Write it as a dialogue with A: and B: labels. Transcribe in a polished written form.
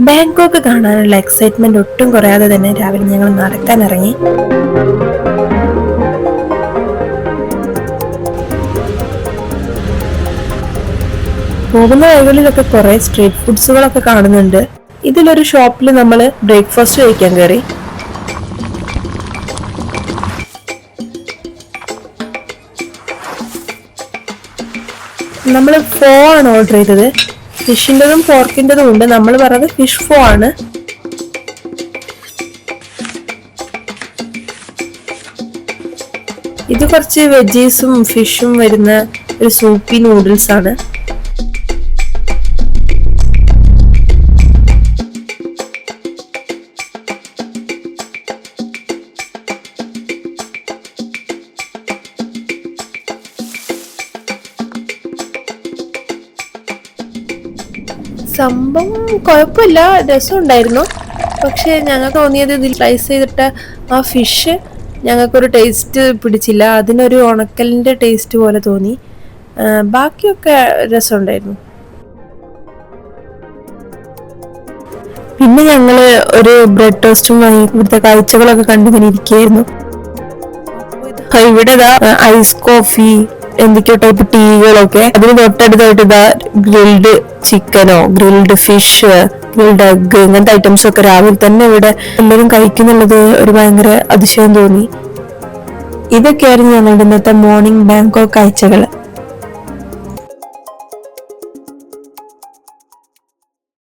A: Bangkok കാണാനുള്ള excitement ഒട്ടും കുറയാതെ തന്നെ രാവിലെ ഞങ്ങൾ നടക്കാൻ ഇറങ്ങി. പോകുന്ന വഴികളിലൊക്കെ കുറെ സ്ട്രീറ്റ് ഫുഡ്സുകളൊക്കെ കാണുന്നുണ്ട്. ഇതിലൊരു ഷോപ്പിൽ നമ്മൾ ബ്രേക്ക്ഫാസ്റ്റ് കഴിക്കാൻ കയറി. നമ്മൾ ഫോ ആണ് ഓർഡർ ചെയ്തത്. ഫിഷിൻ്റെതും പോർക്കിൻ്റെതും ഉണ്ട്. നമ്മൾ പറഞ്ഞത് ഫിഷ് ഫോ ആണ്. ഇത് കുറച്ച് വെജീസും ഫിഷും വരുന്ന ഒരു സൂപ്പി നൂഡിൽസ് ആണ്. സംഭവം കുഴപ്പമില്ല, രസമുണ്ടായിരുന്നു. പക്ഷെ ഞങ്ങൾക്ക് തോന്നിയത് ഇതിൽ സ്ലൈസ് ചെയ്തിട്ട് ആ ഫിഷ് ഞങ്ങൾക്കൊരു ടേസ്റ്റ് പിടിച്ചില്ല. അതിനൊരു ഉണക്കലിൻ്റെ ടേസ്റ്റ് പോലെ തോന്നി. ബാക്കിയൊക്കെ രസമുണ്ടായിരുന്നു. പിന്നെ ഞങ്ങള് ഒരു ബ്രെഡ് ടോസ്റ്റും വാങ്ങി ഇവിടുത്തെ കാഴ്ചകളൊക്കെ കണ്ടിങ്ങനെ ഇരിക്കുകയായിരുന്നു. ഇവിടെ ഐസ് കോഫി, എന്തൊക്കെയോ ടൈപ്പ് ടീകളൊക്കെ. അതിന് തൊട്ടടുത്തായിട്ട് ഗ്രിൽഡ് ചിക്കനോ ഗ്രിൽഡ് ഫിഷ്, ഗ്രിൽഡ് എഗ്, ഇങ്ങനത്തെ ഐറ്റംസ് ഒക്കെ രാവിലെ തന്നെ ഇവിടെ എല്ലാവരും കഴിക്കുന്നുള്ളത് ഒരു ഭയങ്കര അതിശയം തോന്നി. ഇതൊക്കെയായിരുന്നു ഞങ്ങളുടെ ഇന്നത്തെ മോർണിംഗ് ബാങ്കോക്ക് കാഴ്ചകൾ.